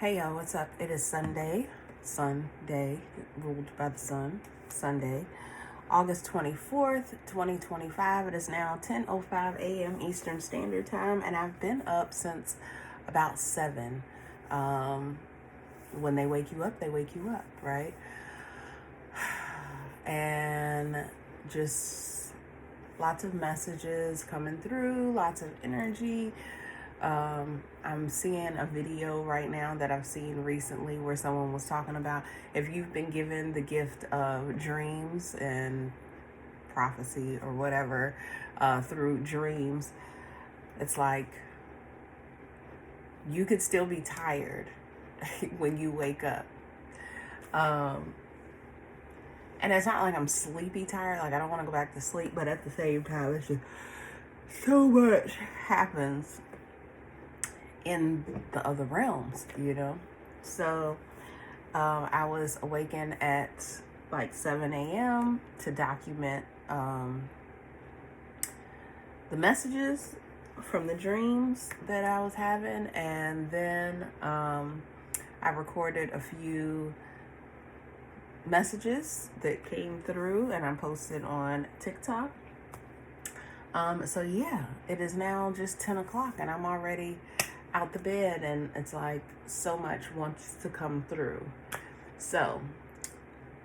Hey y'all, what's up? It is Sunday, ruled by the sun, Sunday, August 24th, 2025. It is now 10:05 a.m. Eastern Standard Time, and I've been up since about 7. When they wake you up, right? And just lots of messages coming through, lots of energy. I'm seeing a video right now that I've seen recently where someone was talking about if you've been given the gift of dreams and prophecy or whatever through dreams, it's like you could still be tired when you wake up. And it's not like I'm sleepy tired, like I don't want to go back to sleep, but at the same time, it's just so much happens in the other realms, So I was awakened at like 7 a.m. to document the messages from the dreams that I was having, and then I recorded a few messages that came through and I posted on TikTok. So yeah, it is now just 10 o'clock and I'm already out the bed, and it's like so much wants to come through. So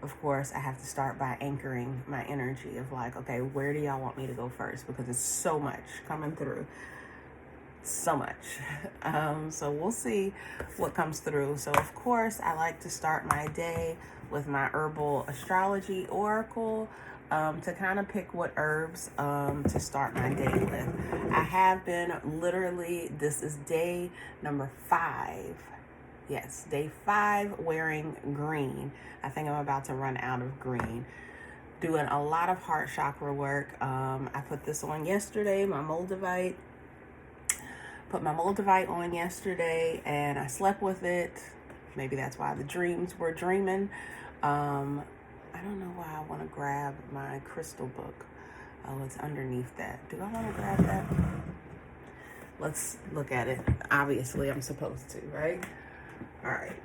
of course I have to start by anchoring my energy of like, okay, where do y'all want me to go first? Because it's so much coming through, so much. So we'll see what comes through. So of course I like to start my day with my herbal astrology oracle, to kind of pick what herbs to start my day with. I have been literally, this is day number 5. Yes, day 5 wearing green. I think I'm about to run out of green. Doing a lot of heart chakra work. I put this on yesterday, my Moldavite. Put my Moldavite on yesterday and I slept with it. Maybe that's why the dreams were dreaming. I don't know why I want to grab my crystal book. Oh, it's underneath that. Do I want to grab that? Let's look at it. Obviously, I'm supposed to, right? All right.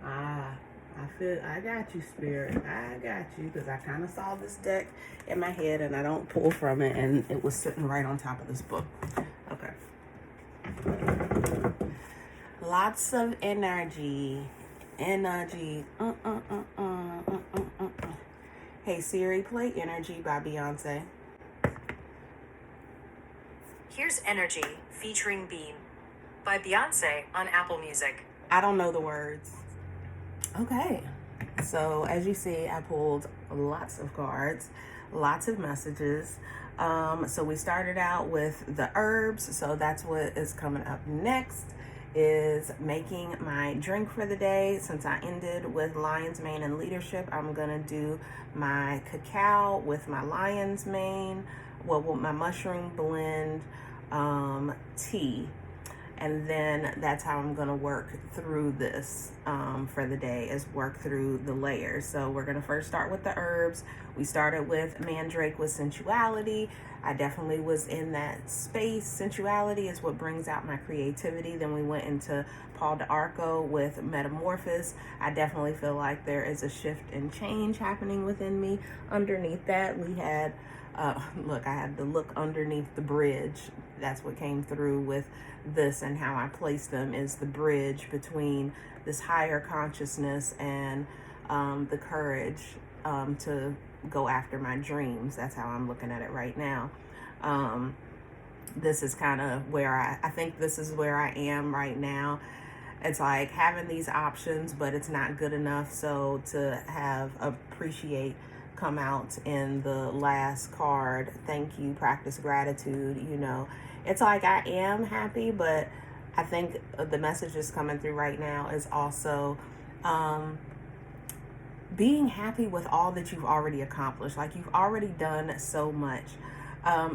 I got you, Spirit. I got you, because I kind of saw this deck in my head and I don't pull from it, and it was sitting right on top of this book. Okay. Lots of energy. Hey Siri, play Energy by Beyonce. Here's Energy featuring Beam by Beyonce on Apple Music. I don't know the words. Okay, so as you see, I pulled lots of cards, lots of messages. So we started out with the herbs, so that's what is coming up next, is making my drink for the day. Since I ended with lion's mane and leadership, I'm gonna do my cacao with my lion's mane, with my mushroom blend tea. And then that's how I'm gonna work through this for the day, is work through the layers. So we're gonna first start with the herbs. We started with Mandrake with sensuality. I definitely was in that space. Sensuality is what brings out my creativity. Then we went into Paul d'Arco with Metamorphosis. I definitely feel like there is a shift and change happening within me. Underneath that, we had, look, I had to look underneath the bridge. That's what came through with this, and how I place them is the bridge between this higher consciousness and the courage to go after my dreams. That's how I'm looking at it right now. This is kind of where I think this is where I am right now. It's like having these options, but it's not good enough. So to have appreciate come out in the last card, thank you, practice gratitude, it's like I am happy, but I think the message is coming through right now is also being happy with all that you've already accomplished. Like, you've already done so much.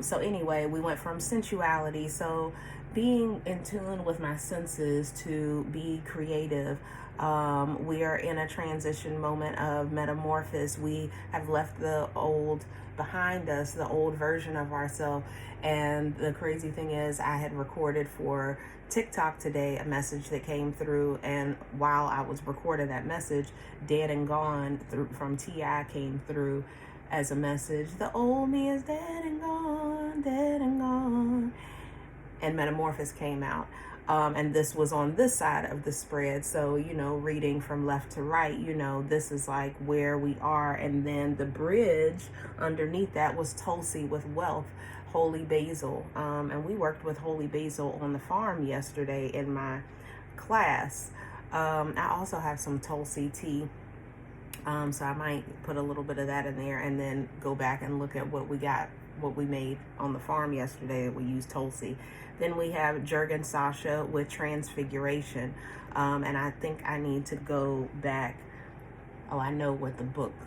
So anyway, we went from sensuality. So being in tune with my senses to be creative. We are in a transition moment of metamorphosis. We have left the old behind us, the old version of ourselves. And the crazy thing is, I had recorded for TikTok today a message that came through, and while I was recording that message, Dead and Gone from T.I. came through as a message. The old me is dead and gone, dead and gone. And Metamorphosis came out. And this was on this side of the spread. So, reading from left to right, this is like where we are. And then the bridge underneath that was Tulsi with Wealth, Holy Basil. And we worked with Holy Basil on the farm yesterday in my class. I also have some Tulsi tea. So I might put a little bit of that in there and then go back and look at what we made on the farm yesterday. We used Tulsi. Then we have Jurgen Sasha with Transfiguration. And I think I need to go back. Oh, I know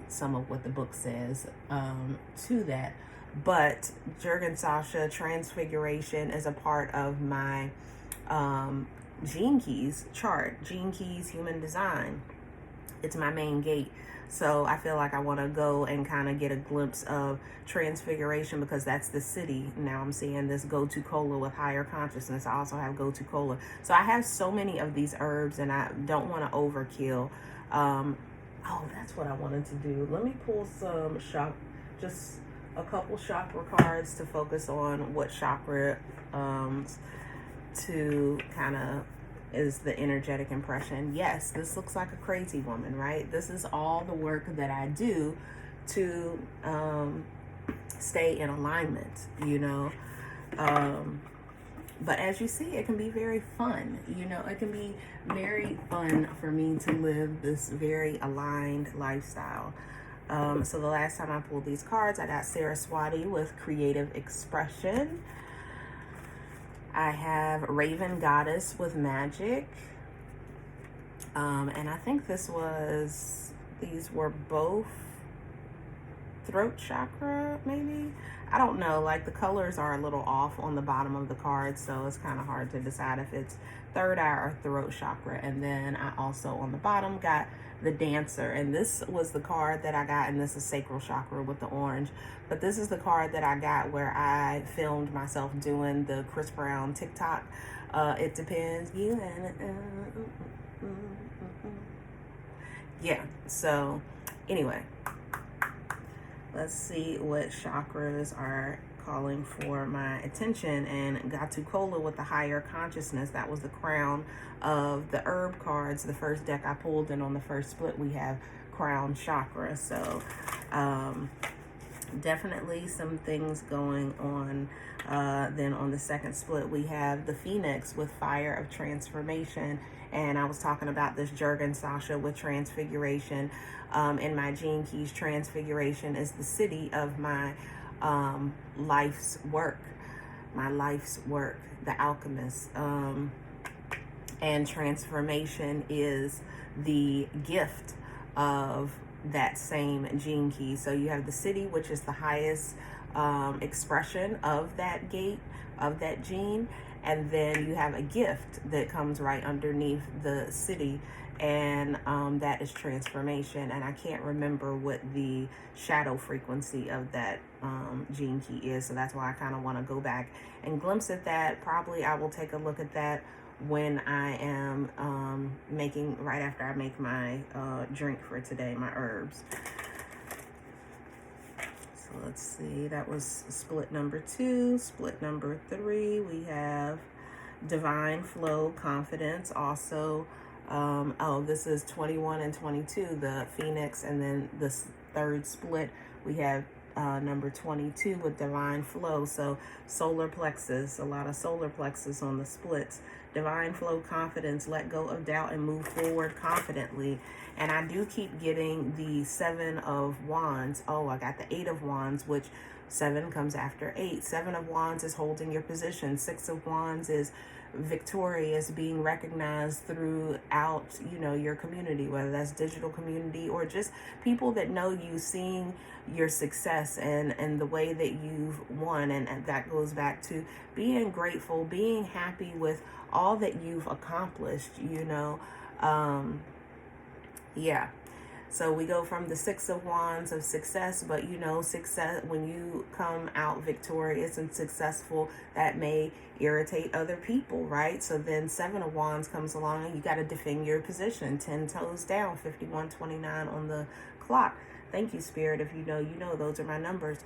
some of what the book says to that. But Jurgen Sasha, Transfiguration is a part of my Gene Keys chart. Gene Keys, Human Design. It's my main gate. So I feel like I want to go and kind of get a glimpse of Transfiguration, because that's the city. Now I'm seeing this Go-To Cola with Higher Consciousness. I also have Go-To Cola. So I have so many of these herbs, and I don't want to overkill. Oh, that's what I wanted to do. Let me pull just a couple chakra cards to focus on what chakra to kind of is the energetic impression. Yes, this looks like a crazy woman, right? This is all the work that I do to stay in alignment, but as you see, it can be very fun. It can be very fun for me to live this very aligned lifestyle. So the last time I pulled these cards, I got Saraswati with Creative Expression. I have Raven Goddess with Magic. And I think these were both throat chakra, maybe? I don't know. Like, the colors are a little off on the bottom of the card, so it's kind of hard to decide if it's third eye or throat chakra. And then I also, on the bottom, got the Dancer. And this was the card that I got, and this is sacral chakra with the orange. But this is the card that I got where I filmed myself doing the Chris Brown TikTok. It depends. Yeah. So, anyway. Let's see what chakras are calling for my attention. And Go-To Cola with the Higher Consciousness. That was the crown of the herb cards. The first deck I pulled, and on the first split we have crown chakra. So definitely some things going on. Then on the second split we have the Phoenix with Fire of Transformation. And I was talking about this Jurgen Sasha with Transfiguration. In my Gene Keys, Transfiguration is the city of my life's work. The alchemist. And transformation is the gift of that same Gene Key. So you have the city, which is the highest expression of that gate, of that gene. And then you have a gift that comes right underneath the city, and that is transformation. And I can't remember what the shadow frequency of that Gene Key is, so that's why I kind of want to go back and glimpse at that. Probably I will take a look at that when I am right after I make my drink for today, my herbs. So let's see, that was split number 2. Split number 3, we have Divine Flow, Confidence. Also, this is 21 and 22, the Phoenix. And then this third split, we have number 22 with Divine Flow. So solar plexus, a lot of solar plexus on the splits. Divine Flow, Confidence, let go of doubt and move forward confidently. And I do keep getting the 7 of Wands. Oh, I got the 8 of Wands, which 7 comes after 8. 7 of Wands is holding your position. 6 of Wands is victorious, being recognized throughout, you know, your community, whether that's digital community or just people that know you, seeing your success and the way that you've won. And that goes back to being grateful, being happy with all that you've accomplished, you know. Yeah. So we go from the Six of Wands of success, but you know, success, when you come out victorious and successful, that may irritate other people, right? So then Seven of Wands comes along and you got to defend your position, 10 toes down, 51:29 on the clock. Thank you, Spirit. If you know, those are my numbers.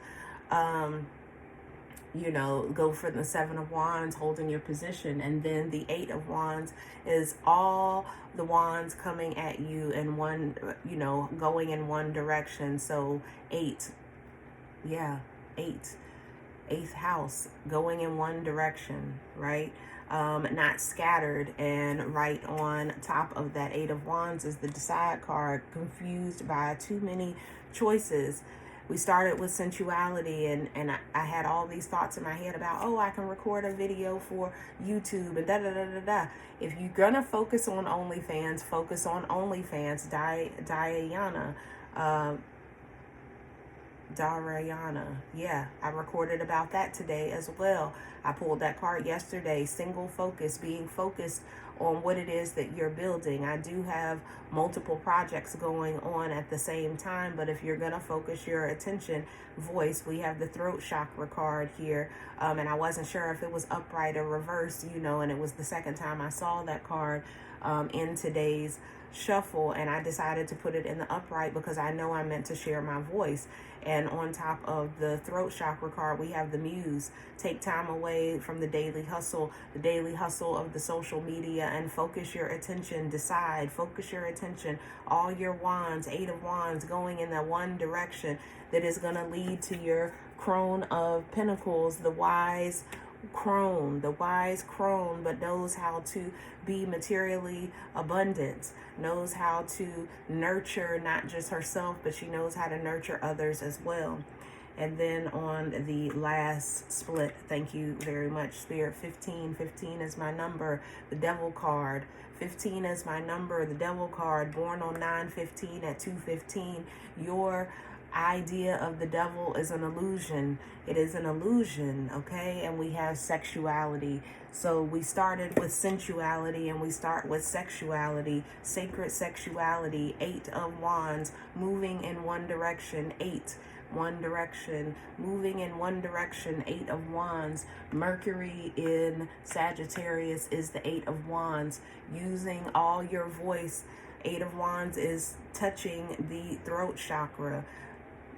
You know, go for the Seven of Wands, holding your position. And then the Eight of Wands is all the wands coming at you in one, you know, going in one direction. So 8, yeah, 8, 8th house, going in one direction, right? Not scattered. And right on top of that Eight of Wands is the Decide card, confused by too many choices. We started with sensuality, and I had all these thoughts in my head about, oh, I can record a video for YouTube and da-da-da-da-da. If you're going to focus on OnlyFans, focus on OnlyFans. Dharayana. Yeah, I recorded about that today as well. I pulled that card yesterday. Single focus, being focused on what it is that you're building. I do have multiple projects going on at the same time, but if you're going to focus your attention, voice, we have the throat chakra card here, and I wasn't sure if it was upright or reverse, you know, and it was the second time I saw that card in today's shuffle, and I decided to put it in the upright because I know I'm meant to share my voice. And on top of the throat chakra card, we have the Muse. Take time away from the daily hustle of the social media, and focus your attention. Decide, focus your attention. All your wands, Eight of Wands, going in that one direction that is going to lead to your Crone of Pentacles, the wise crone, but knows how to be materially abundant, knows how to nurture not just herself, but she knows how to nurture others as well. And then on the last split, thank you very much, Spirit, 15 is my number, the Devil card. 15 is my number, the Devil card, born on 9/15 at 2:15. Your idea of the devil is an illusion. It is an illusion, okay? And we have sexuality. So we started with sensuality, and we start with sexuality, sacred sexuality. Eight of Wands, moving in one direction. One direction, moving in one direction. Eight of Wands. Mercury in Sagittarius is the Eight of Wands, using all your voice. Eight of Wands is touching the throat chakra.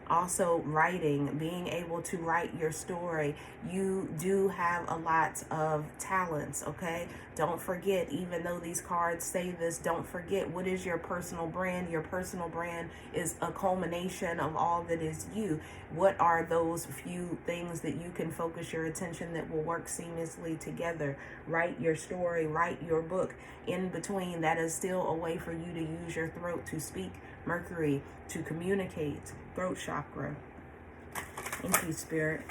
Also writing, being able to write your story. You do have a lot of talents, okay? Don't forget, even though these cards say this, don't forget, what is your personal brand? Your personal brand is a culmination of all that is you. What are those few things that you can focus your attention that will work seamlessly together? Write your story, write your book. In between, that is still a way for you to use your throat to speak. Mercury, to communicate. Throat chakra. Thank you, Spirit.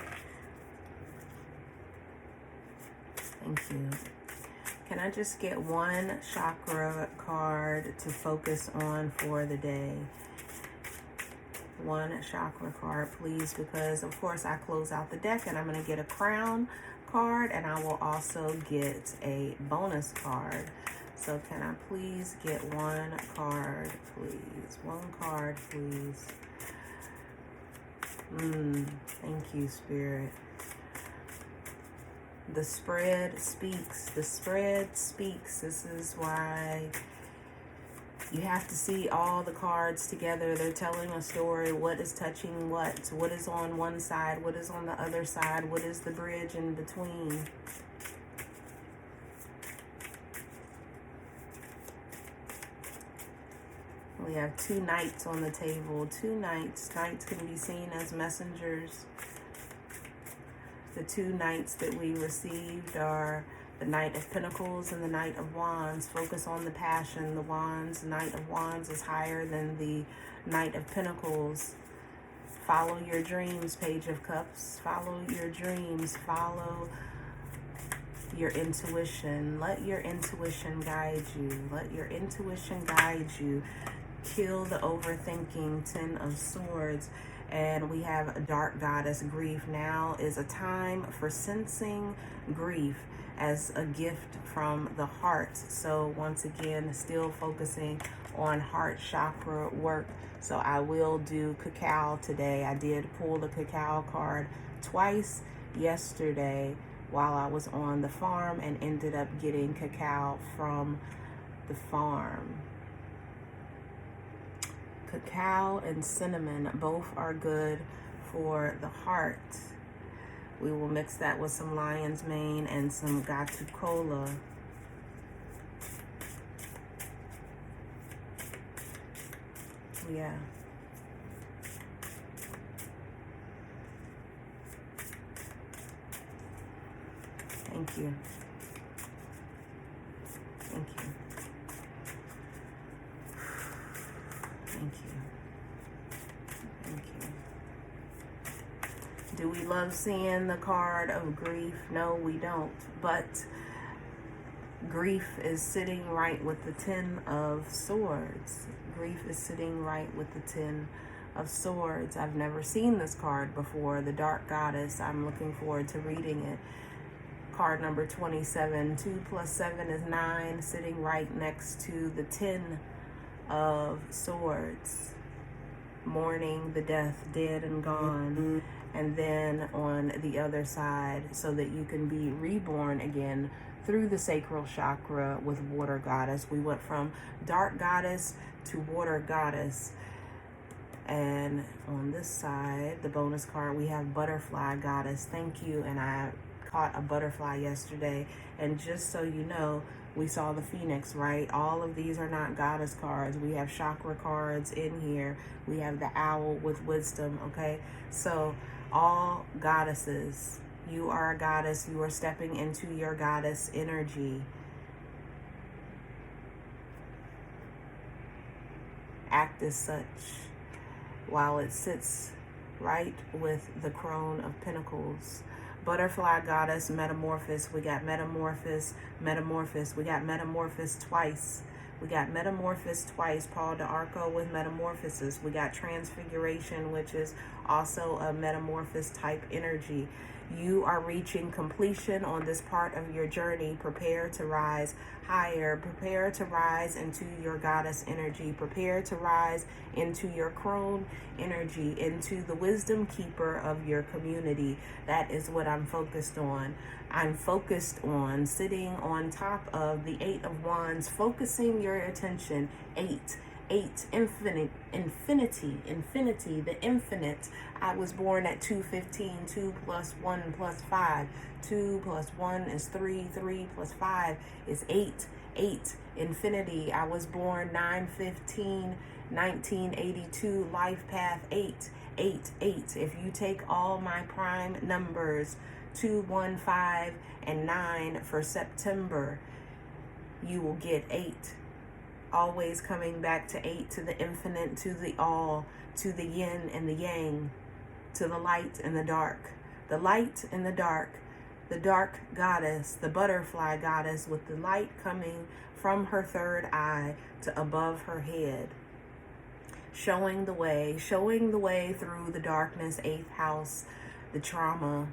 Thank you. Can I just get one chakra card to focus on for the day? One chakra card, please, because of course I close out the deck and I'm going to get a crown card, and I will also get a bonus card. So can I please get one card, please? One card, please. Thank you, Spirit. The spread speaks. The spread speaks. This is why you have to see all the cards together. They're telling a story. What is touching what? What is on one side? What is on the other side? What is the bridge in between? We have two knights on the table. Two knights. Knights can be seen as messengers. The two knights that we received are the Knight of Pentacles and the Knight of Wands. Focus on the passion. The Wands, Knight of Wands is higher than the Knight of Pentacles. Follow your dreams, Page of Cups. Follow your dreams. Follow your intuition. Let your intuition guide you. Let your intuition guide you. Kill the overthinking. 10 of Swords. And we have a dark goddess, grief. Now is a time for sensing grief as a gift from the heart. So once again, still focusing on heart chakra work. So I will do cacao today. I did pull the cacao card twice yesterday while I was on the farm and ended up getting cacao from the farm. Cacao and cinnamon both are good for the heart. We will mix that with some lion's mane and some Gatu Cola. Yeah. Thank you. Thank you. Thank you. Thank you. Do we love seeing the card of grief? No, we don't. But grief is sitting right with the 10 of Swords. Grief is sitting right with the 10 of Swords. I've never seen this card before. The Dark Goddess. I'm looking forward to reading it. Card number 27. 2 plus 7 is 9. Sitting right next to the 10 of Swords. Mourning the death, dead and gone. And then on the other side, so that you can be reborn again through the sacral chakra with Water Goddess. We went from Dark Goddess to Water Goddess. And on this side, the bonus card, we have Butterfly Goddess. Thank you. And I caught a butterfly yesterday. And just so you know, we saw the Phoenix, right? All of these are not goddess cards. We have chakra cards in here. We have the owl with wisdom, okay? So all goddesses, you are a goddess. You are stepping into your goddess energy. Act as such while it sits right with the Crone of Pentacles. Butterfly Goddess, Metamorphosis. We got Metamorphosis, Metamorphosis. We got Metamorphosis twice. We got Metamorphosis twice. Paul d'Arco with Metamorphosis. We got Transfiguration, which is also a Metamorphosis type energy. You are reaching completion on this part of your journey. Prepare to rise higher. Prepare to rise into your goddess energy. Prepare to rise into your crone energy, into the wisdom keeper of your community. That is what I'm focused on. I'm focused on sitting on top of the 8 of Wands, focusing your attention. 8, infinity, the infinite. I was born at 2:15. 2 plus 1 plus 5. 2 plus 1 is 3. 3 plus 5 is 8. 8, infinity. I was born 9/15, 1982. Life path 8. 8, 8. If you take all my prime numbers, 2, 1, 5, and 9 for September, you will get 8. Always coming back to 8, to the infinite, to the all, to the yin and the yang, to the light and the dark. The light and the dark goddess, the butterfly goddess with the light coming from her third eye to above her head. Showing the way through the darkness, 8th house, the trauma,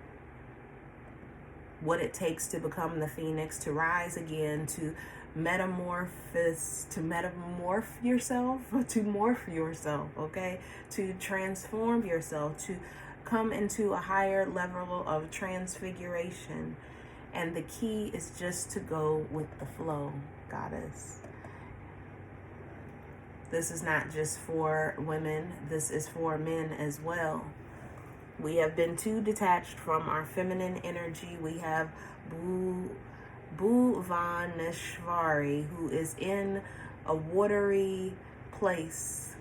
what it takes to become the phoenix, to rise again, to morph yourself, okay? To transform yourself, to come into a higher level of transfiguration. And the key is just to go with the flow, goddess. This is not just for women, this is for men as well. We have been too detached from our feminine energy. We have Bhuvaneshwari, who is in a watery place,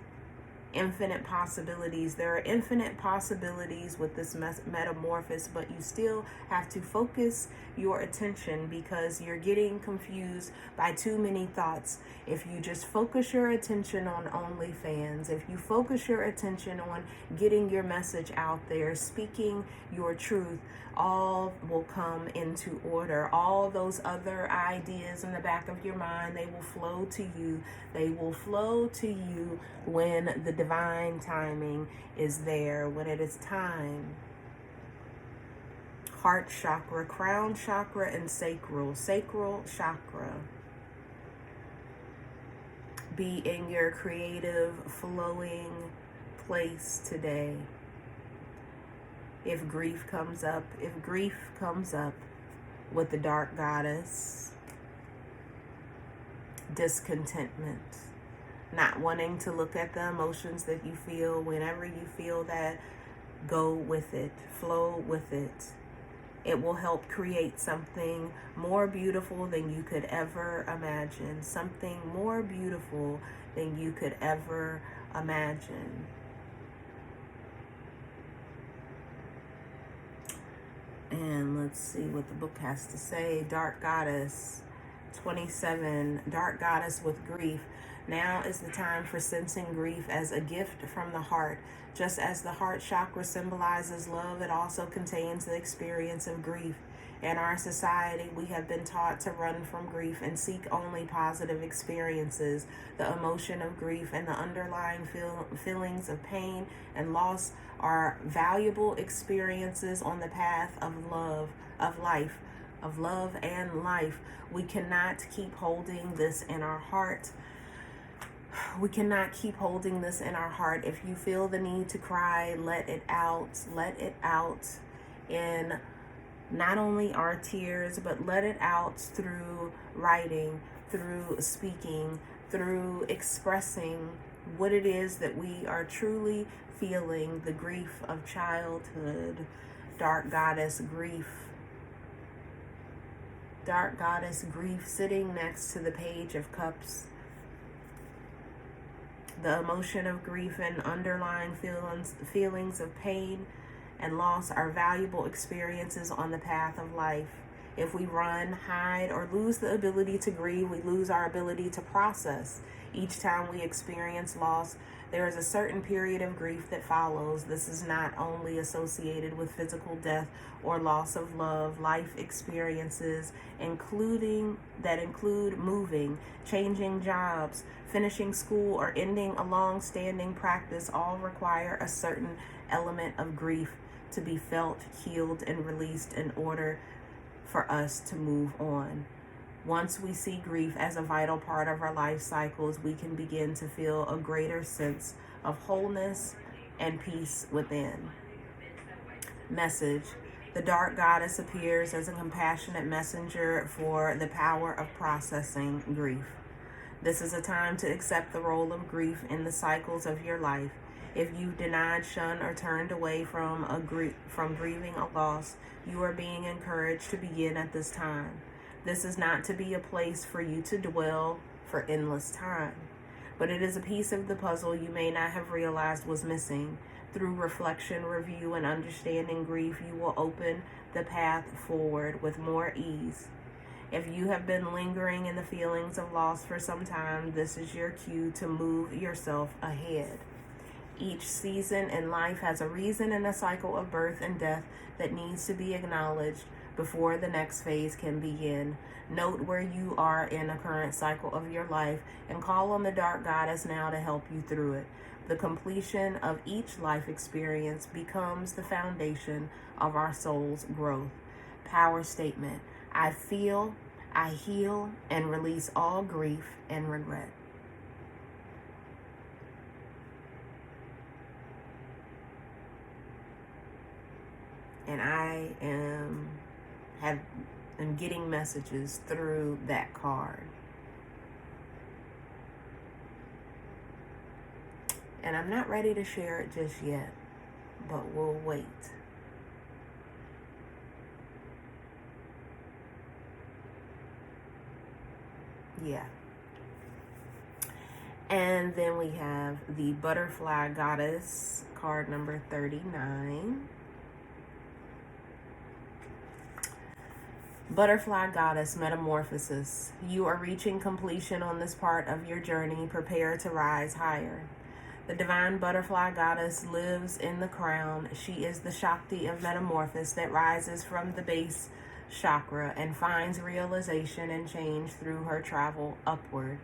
infinite possibilities. There are infinite possibilities with this metamorphosis, but you still have to focus your attention because you're getting confused by too many thoughts. If you just focus your attention on OnlyFans, if you focus your attention on getting your message out there, speaking your truth, all will come into order. All those other ideas in the back of your mind, they will flow to you. They will flow to you when the divine timing is there, when it is time. Heart chakra, crown chakra, and sacral chakra. Be in your creative, flowing place today. If grief comes up with the dark goddess, discontentment, not wanting to look at the emotions that you feel, whenever you feel that, go with it, flow with it. It will help create something more beautiful than you could ever imagine, something more beautiful than you could ever imagine. And let's see what the book has to say. Dark Goddess 27, Dark Goddess with grief. Now is the time for sensing grief as a gift from the heart. Just as the heart chakra symbolizes love, it also contains the experience of grief. In our society, we have been taught to run from grief and seek only positive experiences. The emotion of grief and the underlying feelings of pain and loss are valuable experiences on the path of love, of life, of love and life. We cannot keep holding this in our heart. We cannot keep holding this in our heart. If you feel the need to cry, let it out. Let it out in not only our tears, but let it out through writing, through speaking, through expressing what it is that we are truly feeling, the grief of childhood. Dark Goddess grief. Dark Goddess grief sitting next to the Page of Cups. The emotion of grief and underlying feelings of pain and loss are valuable experiences on the path of life. If we run, hide, or lose the ability to grieve, we lose our ability to process. Each time we experience loss, there is a certain period of grief that follows. This is not only associated with physical death or loss of love. Life experiences include moving, changing jobs, finishing school, or ending a long-standing practice all require a certain element of grief to be felt, healed, and released in order for us to move on. Once we see grief as a vital part of our life cycles, we can begin to feel a greater sense of wholeness and peace within. Message. The Dark Goddess appears as a compassionate messenger for the power of processing grief. This is a time to accept the role of grief in the cycles of your life. If you've denied, shunned, or turned away from grieving a loss, you are being encouraged to begin at this time. This is not to be a place for you to dwell for endless time, but it is a piece of the puzzle you may not have realized was missing. Through reflection, review, and understanding grief, you will open the path forward with more ease. If you have been lingering in the feelings of loss for some time, this is your cue to move yourself ahead. Each season in life has a reason and a cycle of birth and death that needs to be acknowledged before the next phase can begin. Note where you are in a current cycle of your life and call on the Dark Goddess now to help you through it. The completion of each life experience becomes the foundation of our soul's growth. Power statement. I feel, I heal, and release all grief and regret. And I am getting messages through that card. And I'm not ready to share it just yet, but we'll wait. Yeah. And And then we have the Butterfly Goddess, card number 39. Butterfly Goddess Metamorphosis. You are reaching completion on this part of your journey. Prepare to rise higher. The divine butterfly goddess lives in the crown. She is the Shakti of metamorphosis that rises from the base chakra and finds realization and change through her travel upward.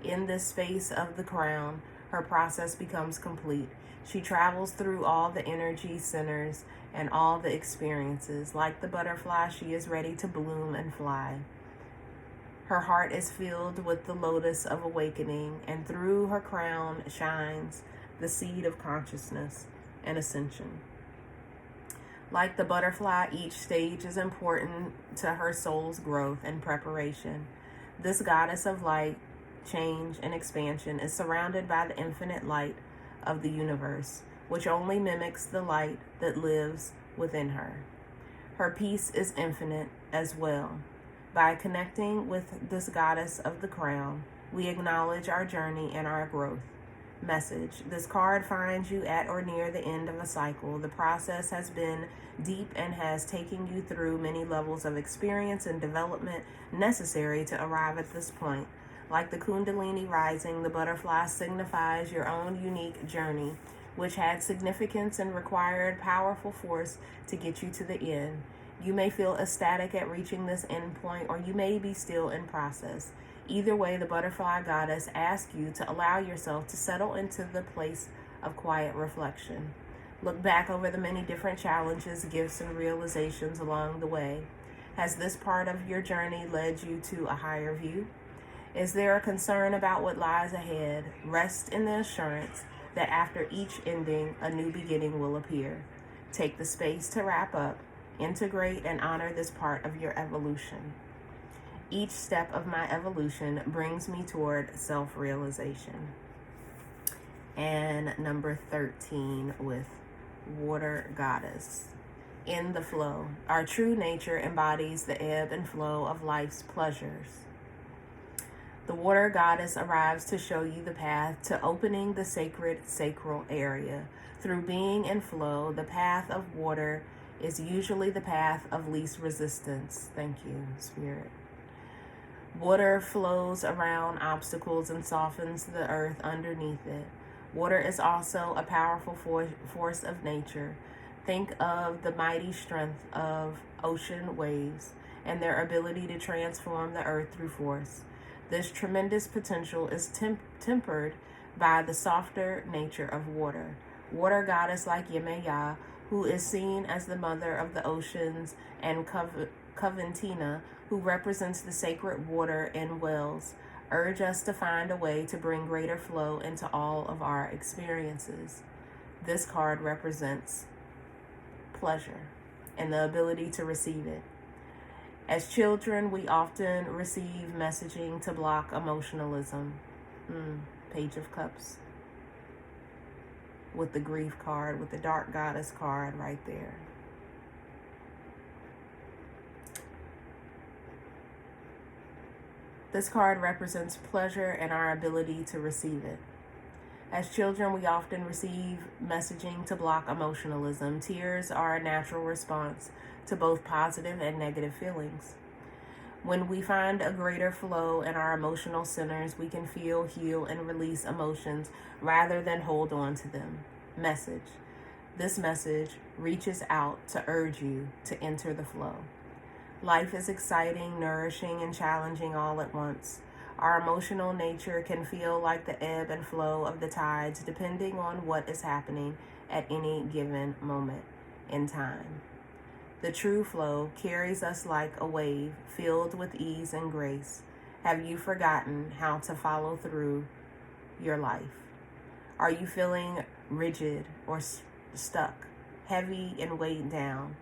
In this space of the crown, her process becomes complete. She travels through all the energy centers and all the experiences. Like the butterfly, she is ready to bloom and fly. Her heart is filled with the lotus of awakening, and through her crown shines the seed of consciousness and ascension. Like the butterfly, each stage is important to her soul's growth and preparation. This goddess of light, change, and expansion is surrounded by the infinite light of the universe, which only mimics the light that lives within her. Her peace is infinite as well. By connecting with this goddess of the crown, we acknowledge our journey and our growth. Message. This card finds you at or near the end of a cycle. The process has been deep and has taken you through many levels of experience and development necessary to arrive at this point. Like the Kundalini rising, the butterfly signifies your own unique journey, which had significance and required powerful force to get you to the end. You may feel ecstatic at reaching this end point, or you may be still in process. Either way, the butterfly goddess asks you to allow yourself to settle into the place of quiet reflection. Look back over the many different challenges, gifts, and realizations along the way. Has this part of your journey led you to a higher view? Is there a concern about what lies ahead? Rest in the assurance that after each ending, a new beginning will appear. Take the space to wrap up, integrate, and honor this part of your evolution. Each step of my evolution brings me toward self-realization. And number 13 with Water Goddess. In the flow. Our true nature embodies the ebb and flow of life's pleasures. The Water Goddess arrives to show you the path to opening the sacred sacral area. Through being in flow, the path of water is usually the path of least resistance. Thank you, Spirit. Water flows around obstacles and softens the earth underneath it. Water is also a powerful force of nature. Think of the mighty strength of ocean waves and their ability to transform the earth through force. This tremendous potential is tempered by the softer nature of water. Water goddess like Yemeya, who is seen as the mother of the oceans, and Coventina, who represents the sacred water in wells, urge us to find a way to bring greater flow into all of our experiences. This card represents pleasure and the ability to receive it. As children, we often receive messaging to block emotionalism. Page of Cups. With the grief card, with the dark goddess card right there. This card represents pleasure and our ability to receive it. As children, we often receive messaging to block emotionalism. Tears are a natural response to both positive and negative feelings. When we find a greater flow in our emotional centers, we can feel, heal, and release emotions rather than hold on to them. Message. This message reaches out to urge you to enter the flow. Life is exciting, nourishing, and challenging all at once. Our emotional nature can feel like the ebb and flow of the tides, depending on what is happening at any given moment in time. The true flow carries us like a wave, filled with ease and grace. Have you forgotten how to follow through your life? Are you feeling rigid or stuck, heavy and weighed down?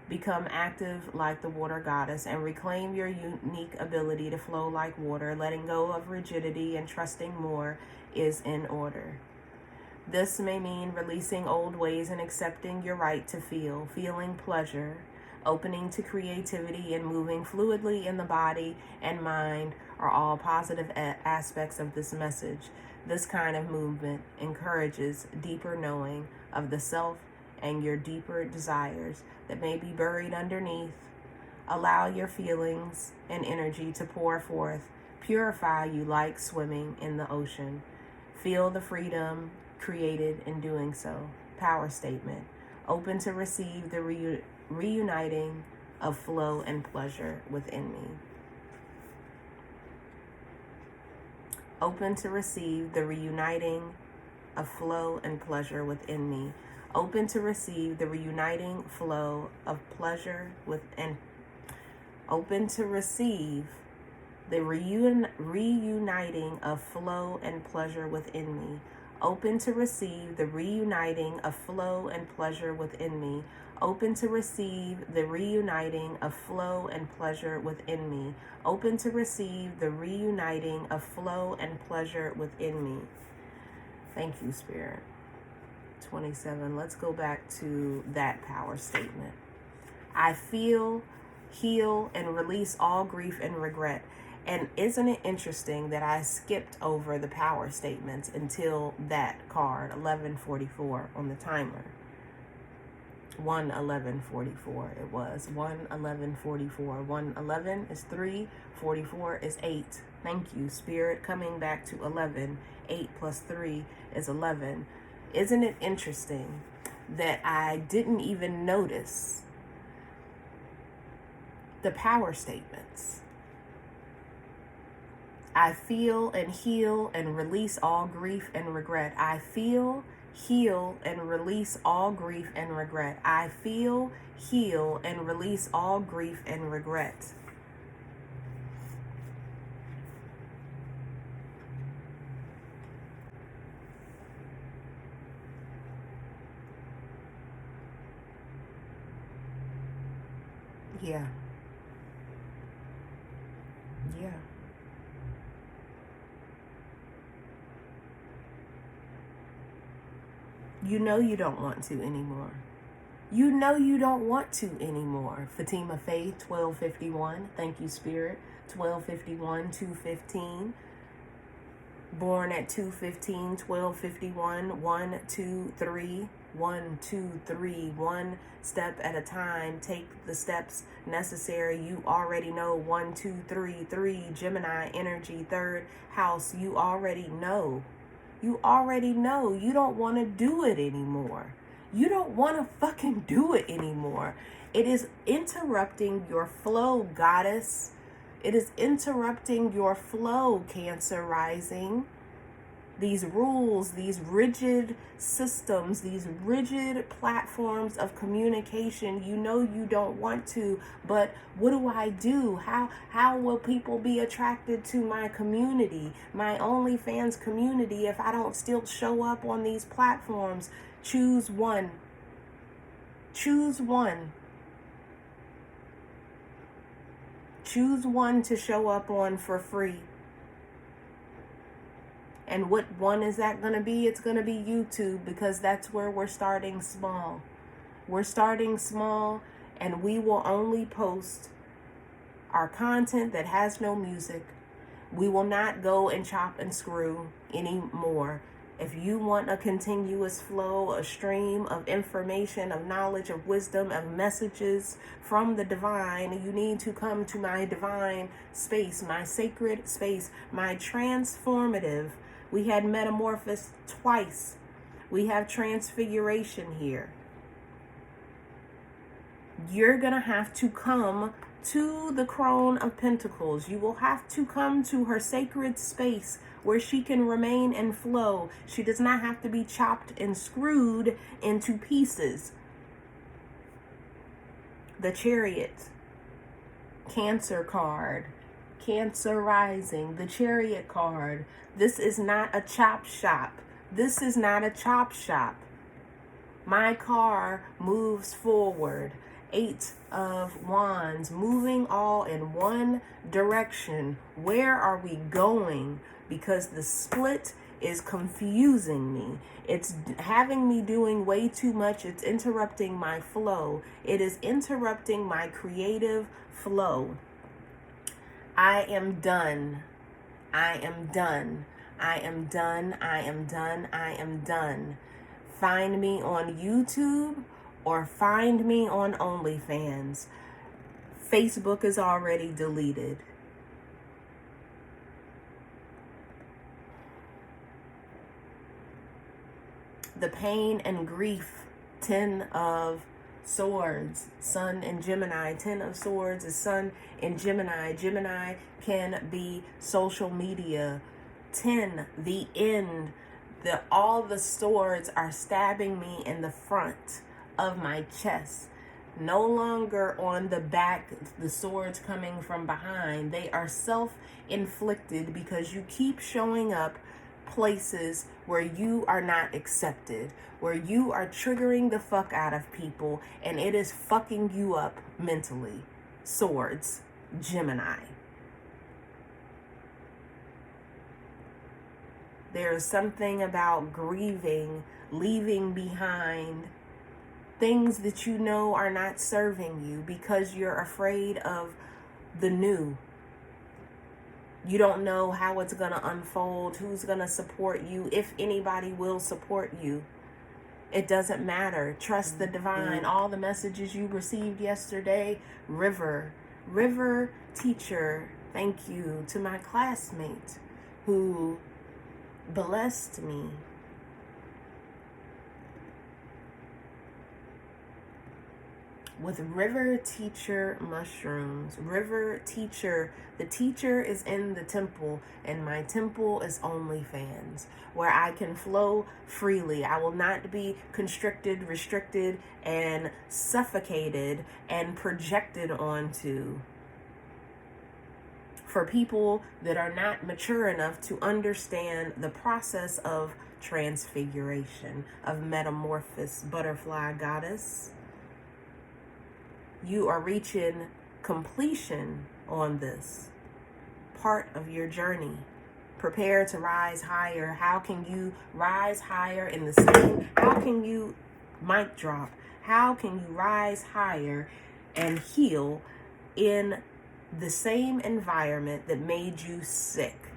Become active like the water goddess and reclaim your unique ability to flow like water. Letting go of rigidity and trusting more is in order. This may mean releasing old ways and accepting your right to feel, feeling pleasure, opening to creativity, and moving fluidly in the body and mind are all positive aspects of this message. This kind of movement encourages deeper knowing of the self and your deeper desires that may be buried underneath. Allow your feelings and energy to pour forth. Purify you like swimming in the ocean. Feel the freedom created in doing so. Power statement. Open to receive the reuniting of flow and pleasure within me. Open to receive the reuniting of flow and pleasure within me. Open to receive the reuniting flow of pleasure within. Open to receive the reuniting of flow and pleasure within me. Open to receive the reuniting of flow and pleasure within me. Open to receive the reuniting of flow and pleasure within me. Open to receive the reuniting of flow and pleasure within me. Thank you, Spirit. 27. Let's go back to that power statement. I feel, heal, and release all grief and regret. And isn't it interesting that I skipped over the power statements until that card, 1144 on the timer. 1:11:44 it was. 1:11:44. 1:11 is 3, 44 is 8. Thank you, Spirit, coming back to 11. 8 plus 3 is 11. Isn't it interesting that I didn't even notice the power statements? I feel and heal and release all grief and regret. I feel, heal, and release all grief and regret. I feel, heal, and release all grief and regret. Yeah. Yeah. You know you don't want to anymore. You know you don't want to anymore. Fatimah Faith, 1251. Thank you, Spirit. 1251, 215. Born at 215, 1251, 1, 2, 3. 1, 2, 3, one step at a time. Take the steps necessary. You already know. 1, 2, 3, 3. Gemini energy, third house. You already know. You already know. You don't want to do it anymore. You don't want to fucking do it anymore. It is interrupting your flow, goddess. It is interrupting your flow, Cancer rising. These rules, these rigid systems, these rigid platforms of communication, you know you don't want to, but what do? How will people be attracted to my community, my OnlyFans community, if I don't still show up on these platforms? Choose one. Choose one. Choose one to show up on for free. And what one is that going to be? It's going to be YouTube, because that's where we're starting small. We're starting small, and we will only post our content that has no music. We will not go and chop and screw anymore. If you want a continuous flow, a stream of information, of knowledge, of wisdom, of messages from the divine, you need to come to my divine space, my sacred space, my transformative. We had metamorphosis twice. We have transfiguration here. You're going to have to come to the Crone of Pentacles. You will have to come to her sacred space where she can remain and flow. She does not have to be chopped and screwed into pieces. The Chariot, Cancer card, Cancer rising, the Chariot card. This is not a chop shop. This is not a chop shop. My car moves forward. 8 of Wands, moving all in one direction. Where are we going? Because the split is confusing me. It's having me doing way too much. It's interrupting my flow. It is interrupting my creative flow. I am done I am done. I am done. I am done. I am done. Find me on YouTube or find me on OnlyFans. Facebook is already deleted. The pain and grief, 10 of Swords, Sun in Gemini. 10 of Swords is Sun in Gemini. Gemini can be social media. 10, the end. All the swords are stabbing me in the front of my chest. No longer on the back, the swords coming from behind. They are self-inflicted because you keep showing up places where you are not accepted, where you are triggering the fuck out of people, and it is fucking you up mentally. Swords, Gemini. There's something about grieving, leaving behind things that you know are not serving you because you're afraid of the new. You don't know how it's going to unfold, who's going to support you, if anybody will support you. It doesn't matter. Trust the divine. All the messages you received yesterday, River teacher, thank you to my classmate who blessed me. With River Teacher mushrooms. River Teacher. The teacher is in the temple, and my temple is OnlyFans, where I can flow freely. I will not be constricted, restricted, and suffocated and projected onto. For people that are not mature enough to understand the process of transfiguration, of metamorphosis, butterfly goddess. You are reaching completion on this part of your journey. Prepare to rise higher. How can you rise higher in the same? How can you, mic drop, how can you rise higher and heal in the same environment that made you sick?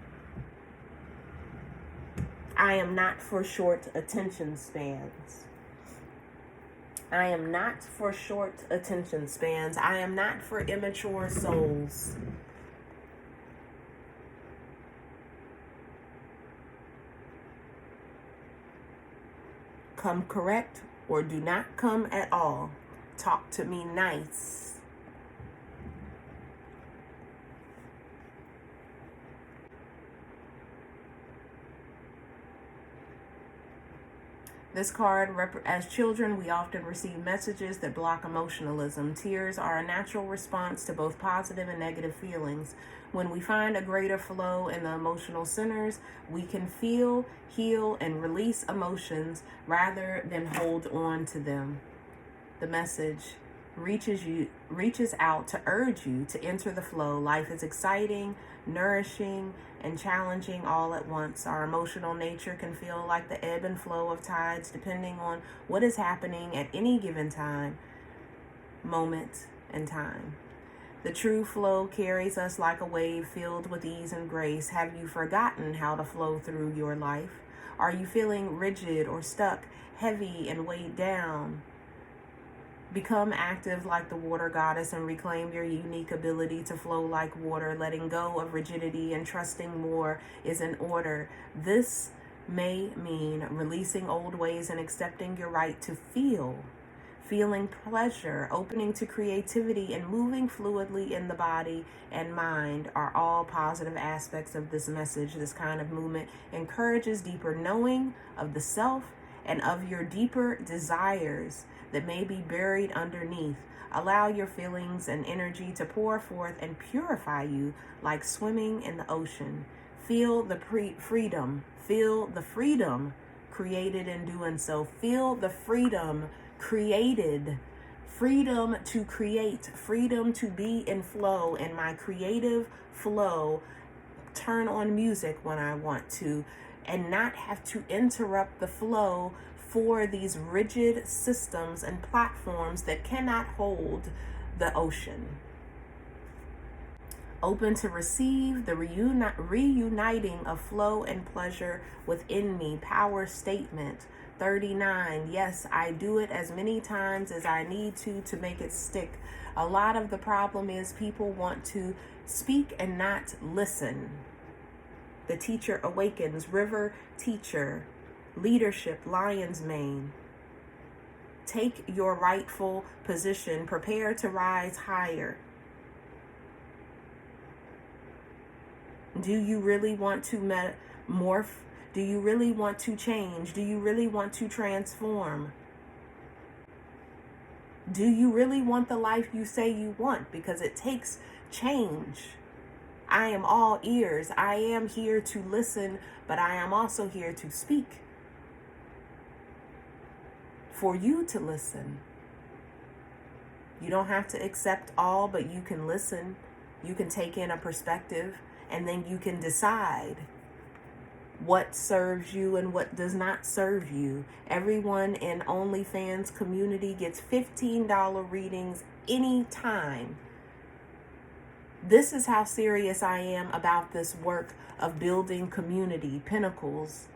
I am not for short attention spans. I am not for short attention spans. I am not for immature souls. Come correct or do not come at all. Talk to me nice. This card, as children, we often receive messages that block emotionalism. Tears are a natural response to both positive and negative feelings. When we find a greater flow in the emotional centers, we can feel, heal, and release emotions rather than hold on to them. The message reaches out to urge you to enter the flow. Life is exciting, nourishing, and challenging all at once. Our emotional nature can feel like the ebb and flow of tides depending on what is happening at any given time, moment, and time. The true flow carries us like a wave filled with ease and grace. Have you forgotten how to flow through your life? Are you feeling rigid or stuck, heavy and weighed down? Become active like the water goddess and reclaim your unique ability to flow like water. Letting go of rigidity and trusting more is in order. This may mean releasing old ways and accepting your right to feel. Feeling pleasure, opening to creativity, and moving fluidly in the body and mind are all positive aspects of this message. This kind of movement encourages deeper knowing of the self and of your deeper desires that may be buried underneath. Allow your feelings and energy to pour forth and purify you like swimming in the ocean. Feel the freedom. Feel the freedom created in doing so. Feel the freedom created. Freedom to create. Freedom to be in flow. In my creative flow, turn on music when I want to and not have to interrupt the flow for these rigid systems and platforms that cannot hold the ocean. open to receive the reuniting of flow and pleasure within me. Power statement 39. Yes, I do it as many times as I need to make it stick. A lot of the problem is people want to speak and not listen. The teacher awakens. River teacher. Leadership, lion's mane. Take your rightful position. Prepare to rise higher. Do you really want to morph? Do you really want to change? Do you really want to transform? Do you really want the life you say you want? Because it takes change. I am all ears. I am here to listen, but I am also here to speak. For you to listen. You don't have to accept all, but you can listen. You can take in a perspective, and then you can decide what serves you and what does not serve you. Everyone in OnlyFans community gets $15 readings anytime. This is how serious I am about this work of building community, pinnacles,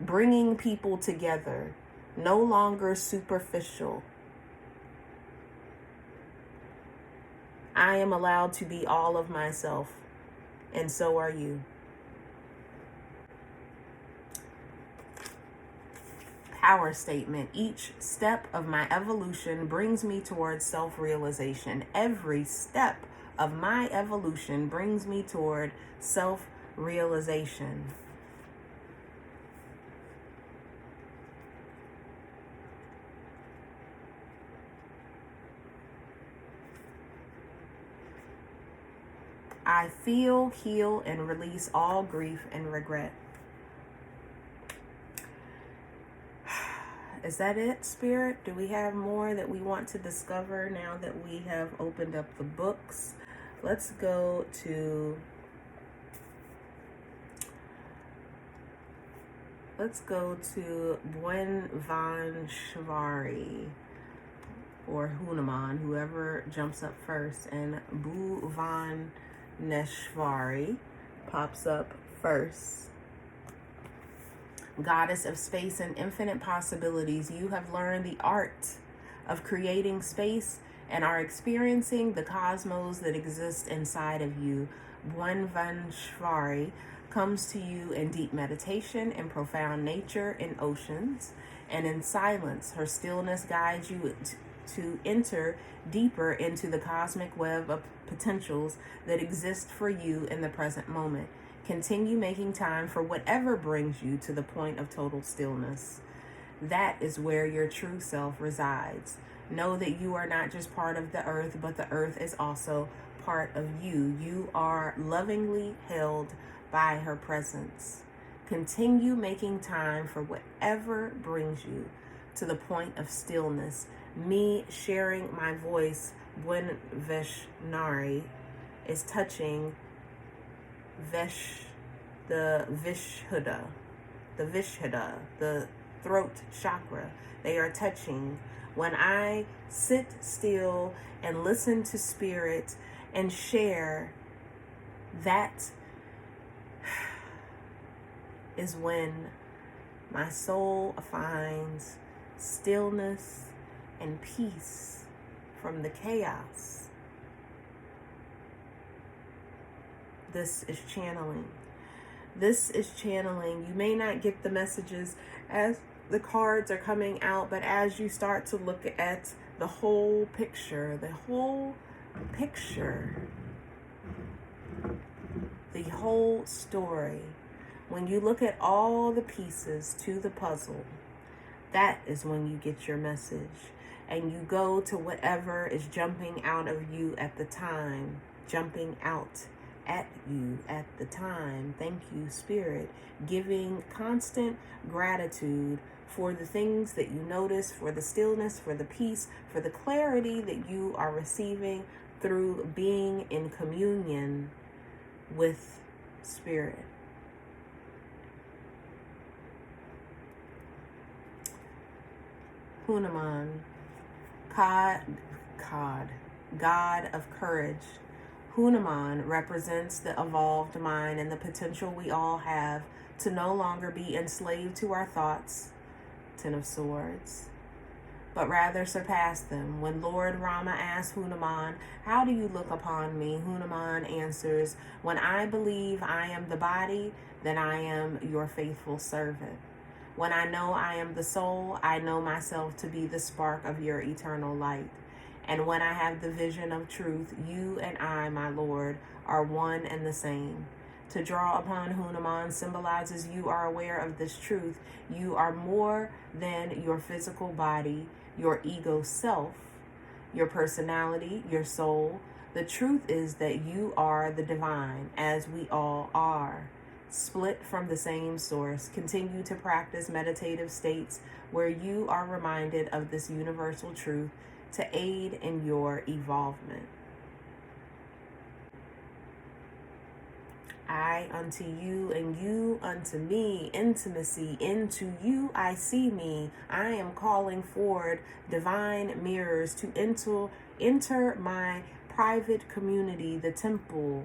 bringing people together, no longer superficial. I am allowed to be all of myself, and so are you. Power statement. Each step of my evolution brings me towards self-realization. Every step of my evolution brings me toward self-realization. I feel, heal, and release all grief and regret. Is that it, Spirit? Do we have more that we want to discover now that we have opened up the books? Let's go to Buen Van Shvari, or Hunaman, whoever jumps up first, and Bu Van Neshvari pops up first. Goddess of space and infinite possibilities, you have learned the art of creating space and are experiencing the cosmos that exists inside of you. Buen Van Shvari comes to you in deep meditation, in profound nature, in oceans, and in silence. Her stillness guides you to enter deeper into the cosmic web of potentials that exist for you in the present moment. Continue making time for whatever brings you to the point of total stillness. That is where your true self resides. Know that you are not just part of the earth, but the earth is also part of you. You are lovingly held by her presence. Continue making time for whatever brings you to the point of stillness. Me sharing my voice, Buen Veshnari, is touching the Vishuddha, the throat chakra. They are touching. When I sit still and listen to spirit and share, that is when my soul finds stillness and peace from the chaos. This is channeling. This is channeling. You may not get the messages as the cards are coming out, but as you start to look at the whole picture, the whole story, when you look at all the pieces to the puzzle, that is when you get your message. And you go to whatever is jumping out of you at the time, jumping out at you at the time. Thank you, Spirit. Giving constant gratitude for the things that you notice, for the stillness, for the peace, for the clarity that you are receiving through being in communion with Spirit. Hunaman, God of courage. Hunaman represents the evolved mind and the potential we all have to no longer be enslaved to our thoughts, Ten of Swords, but rather surpass them. When Lord Rama asks Hunaman, "How do you look upon me?" Hunaman answers, "When I believe I am the body, then I am your faithful servant. When I know I am the soul, I know myself to be the spark of your eternal light. And when I have the vision of truth, you and I, my Lord, are one and the same." To draw upon Hunaman symbolizes you are aware of this truth. You are more than your physical body, your ego self, your personality, your soul. The truth is that you are the divine, as we all are, split from the same source. Continue to practice meditative states where you are reminded of this universal truth to aid in your evolvement. I unto you and you unto me, intimacy, into you I see me. I am calling forward divine mirrors to enter my private community, the temple.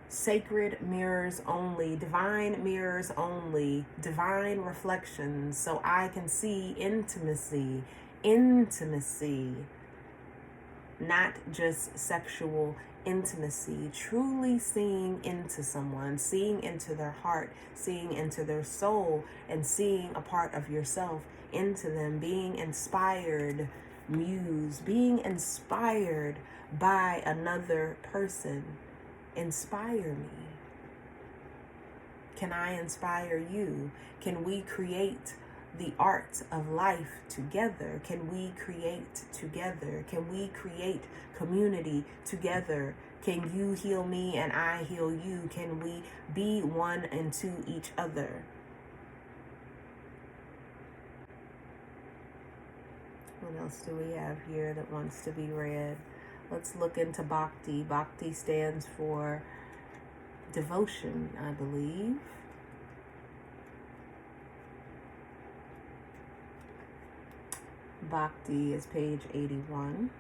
Sacred mirrors only, divine mirrors only, divine reflections, so I can see intimacy, not just sexual intimacy, truly seeing into someone, seeing into their heart, seeing into their soul, and seeing a part of yourself into them, being inspired, being inspired by another person. Inspire me. Can I inspire you? Can we create the art of life together? Can we create together? Can we create community together? Can you heal me and I heal you? Can we be one and to each other? What else do we have here that wants to be read? Let's look into Bhakti. Bhakti stands for devotion, I believe. Bhakti is page 81.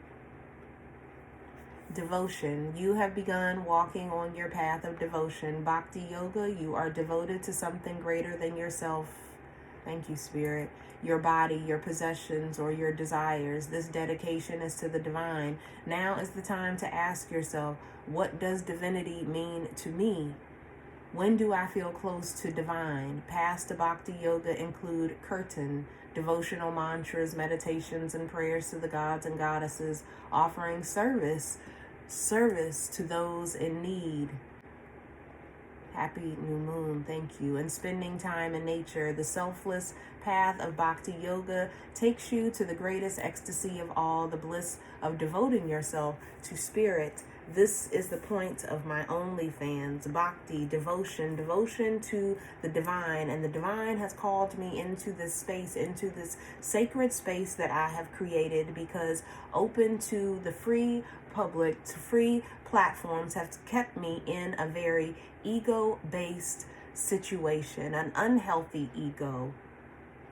Devotion. You have begun walking on your path of devotion. Bhakti Yoga, you are devoted to something greater than yourself. Thank you, Spirit. Your body, your possessions, or your desires. This dedication is to the divine. Now is the time to ask yourself, what does divinity mean to me? When do I feel close to divine? Paths to Bhakti Yoga include kirtan, devotional mantras, meditations, and prayers to the gods and goddesses, offering service to those in need. Happy new moon, thank you. And spending time in nature. The selfless path of Bhakti Yoga takes you to the greatest ecstasy of all, the bliss of devoting yourself to spirit. This is the point of my OnlyFans. Bhakti, devotion to the divine. And the divine has called me into this space, into this sacred space that I have created, because open to the free public, to free platforms, have kept me in a very ego-based situation, an unhealthy ego.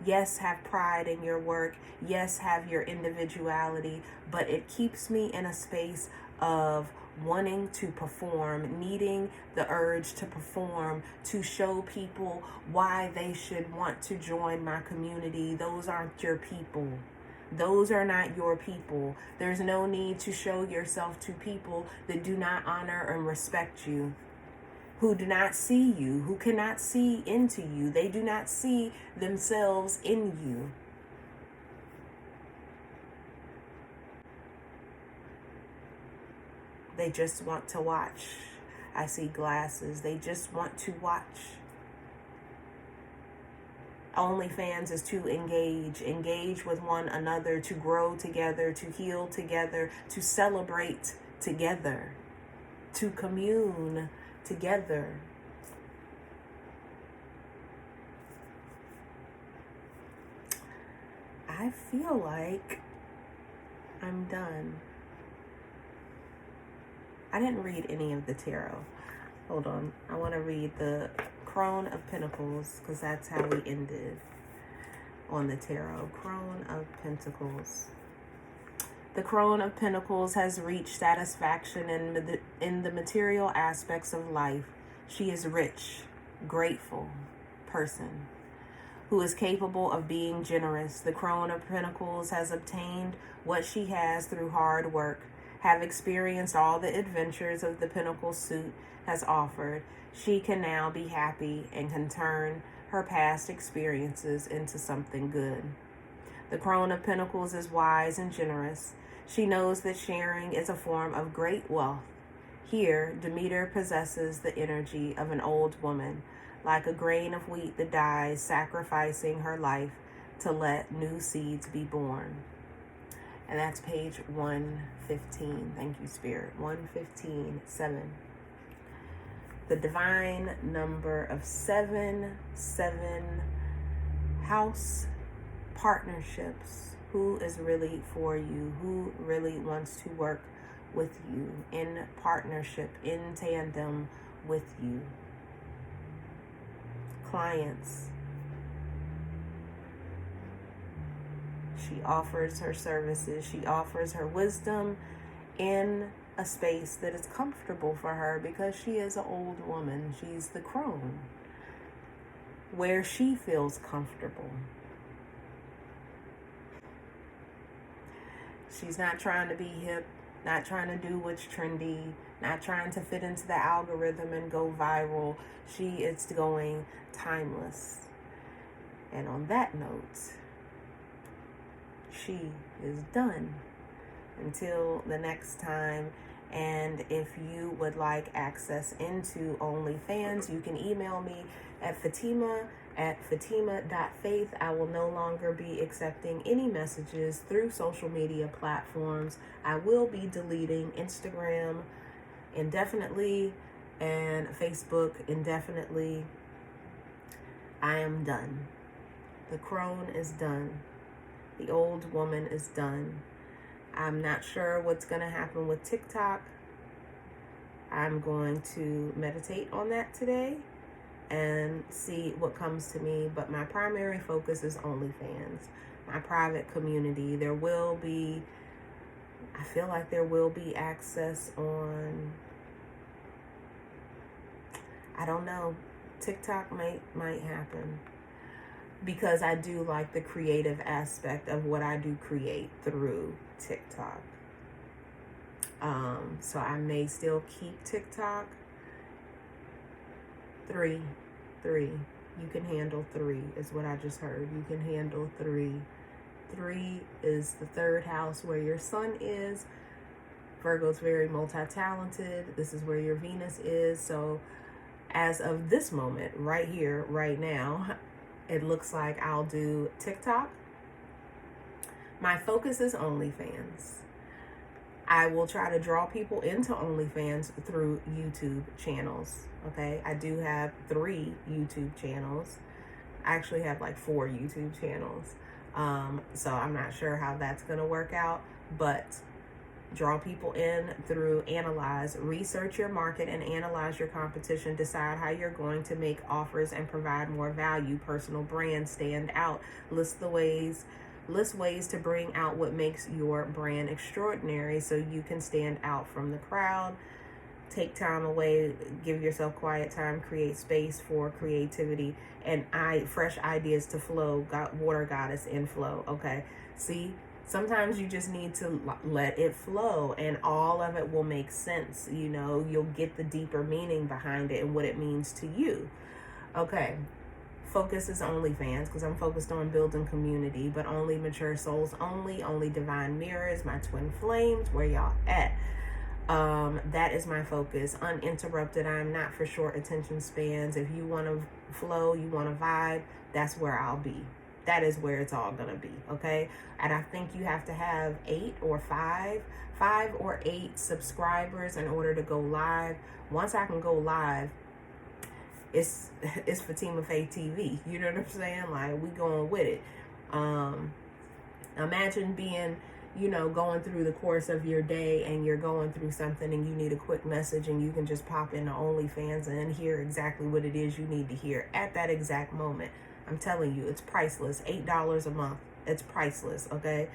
Yes, have pride in your work. Yes, have your individuality, but it keeps me in a space of wanting to perform, needing the urge to perform, to show people why they should want to join my community. Those aren't your people. Those are not your people. There's no need to show yourself to people that do not honor and respect you, who do not see you, who cannot see into you. They do not see themselves in you. They just want to watch. I see glasses. They just want to watch. OnlyFans is to engage with one another, to grow together, to heal together, to celebrate together, to commune together. I feel like I'm done. I didn't read any of the tarot. Hold on. I want to read the Crone of Pentacles, because that's how we ended on the tarot. Crone of Pentacles. The Crone of Pentacles has reached satisfaction in the material aspects of life. She is rich, grateful person who is capable of being generous. The Crone of Pentacles has obtained what she has through hard work, have experienced all the adventures of the Pentacle suit has offered. She can now be happy and can turn her past experiences into something good. The Crone of Pentacles is wise and generous. She knows that sharing is a form of great wealth. Here, Demeter possesses the energy of an old woman, like a grain of wheat that dies, sacrificing her life to let new seeds be born. And that's page 115. Thank you, Spirit. 115, 7. The divine number of 7, 7 house partnerships. Who is really for you? Who really wants to work with you in partnership, in tandem with you? Clients. She offers her services. She offers her wisdom in a space that is comfortable for her because she is an old woman. She's the crone, where she feels comfortable. She's not trying to be hip, not trying to do what's trendy, not trying to fit into the algorithm and go viral. She is going timeless. And on that note, she is done. Until the next time. And if you would like access into OnlyFans, you can email me at Fatimah@Fatimah.faith. I will no longer be accepting any messages through social media platforms. I will be deleting Instagram indefinitely and Facebook indefinitely. I am done. The crone is done. The old woman is done. I'm not sure what's going to happen with TikTok. I'm going to meditate on that today and see what comes to me. But my primary focus is OnlyFans, my private community. I feel like there will be access on, I don't know, TikTok might happen. Because I do like the creative aspect of what I do create through TikTok. So I may still keep TikTok. 3. You can handle 3 is what I just heard. You can handle 3. 3 is the third house where your sun is. Virgo's very multi-talented. This is where your Venus is. So as of this moment, right here, right now, it looks like I'll do TikTok. My focus is OnlyFans. I will try to draw people into OnlyFans through YouTube channels. Okay, I do have 3 YouTube channels. I actually have like 4 YouTube channels. So I'm not sure how that's going to work out, but draw people in through research your market and analyze your competition, decide how you're going to make offers and provide more value, personal brand, stand out, list ways to bring out what makes your brand extraordinary so you can stand out from the crowd. Take time away, give yourself quiet time, create space for creativity and fresh ideas to flow. Water goddess inflow. Okay, see, sometimes you just need to let it flow and all of it will make sense. You know, you'll get the deeper meaning behind it and what it means to you. Okay, focus is OnlyFans because I'm focused on building community, but only mature souls only divine mirrors, my twin flames, where y'all at? That is my focus. Uninterrupted. I'm not for short attention spans. If you want to flow, you want to vibe, that's where I'll be. That is where it's all going to be, okay? And I think you have to have 8 or 5 or 8 subscribers in order to go live. Once I can go live, it's Fatimah Faith TV. You know what I'm saying? Like, we going with it. Imagine being, going through the course of your day and you're going through something and you need a quick message and you can just pop into OnlyFans and hear exactly what it is you need to hear at that exact moment. I'm telling you, it's priceless. $8 a month. It's priceless, okay?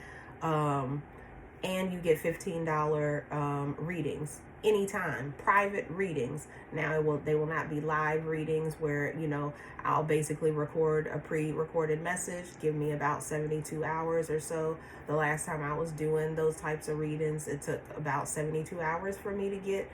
and you get $15 readings anytime, private readings. Now they will not be live readings where, you know, I'll basically record a pre-recorded message, give me about 72 hours or so. The last time I was doing those types of readings, it took about 72 hours for me to get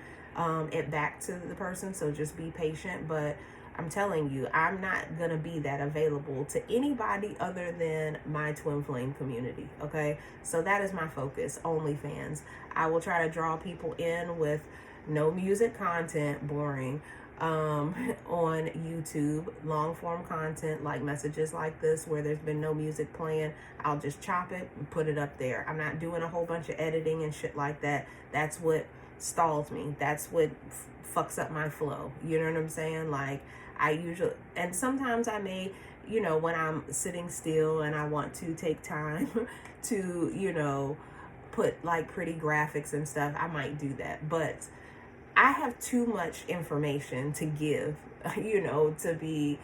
it back to the person. So just be patient. But I'm telling you, I'm not going to be that available to anybody other than my twin flame community. Okay. So that is my focus. OnlyFans. I will try to draw people in with no music content, boring, on YouTube, long form content like messages like this where there's been no music playing. I'll just chop it and put it up there. I'm not doing a whole bunch of editing and shit like that. That's what stalls me. That's what fucks up my flow. You know what I'm saying? Like, I usually, and sometimes I may, you know, when I'm sitting still and I want to take time to, you know, put like pretty graphics and stuff, I might do that. But I have too much information to give, you know, to be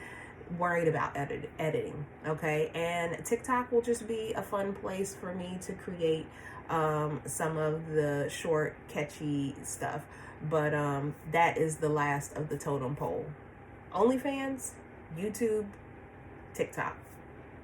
worried about editing. Okay. And TikTok will just be a fun place for me to create some of the short, catchy stuff. But that is the last of the totem pole. OnlyFans, YouTube, TikTok.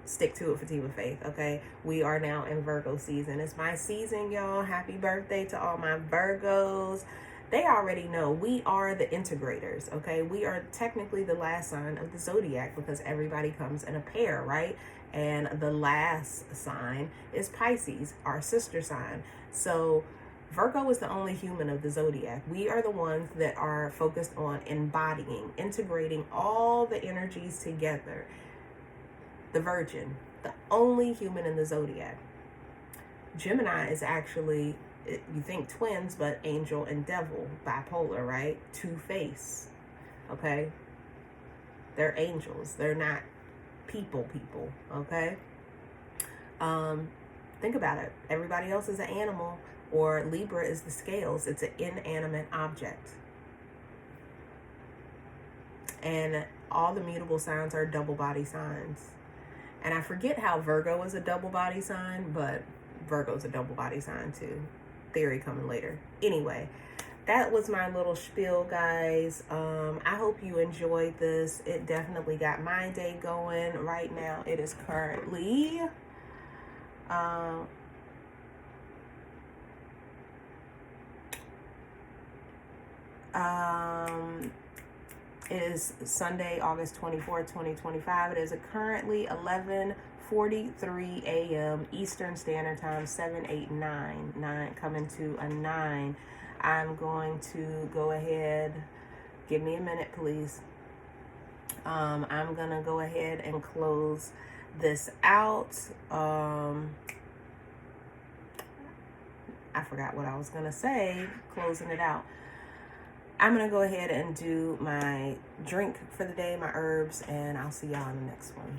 Stick to it, Fatimah Faith, okay? We are now in Virgo season. It's my season, y'all. Happy birthday to all my Virgos. They already know we are the integrators, okay? We are technically the last sign of the zodiac because everybody comes in a pair, right? And the last sign is Pisces, our sister sign. So Virgo is the only human of the zodiac. We are the ones that are focused on embodying, integrating all the energies together. The Virgin, the only human in the zodiac. Gemini is actually, you think twins, but angel and devil, bipolar, right? Two-face, okay? They're angels. They're not people, okay? Think about it. Everybody else is an animal. Or Libra is the scales. It's an inanimate object. And all the mutable signs are double body signs. And I forget how Virgo is a double body sign, but Virgo's a double body sign too. Theory coming later. Anyway, that was my little spiel, guys. I hope you enjoyed this. It definitely got my day going. Right now, it is currently... it is Sunday, August 24th, 2025. It is currently 11:43 a.m. Eastern Standard Time, 9 coming to a 9. I'm going to go ahead, give me a minute, please. I'm going to go ahead and close this out. I forgot what I was going to say, closing it out. I'm going to go ahead and do my drink for the day, my herbs, and I'll see y'all in the next one.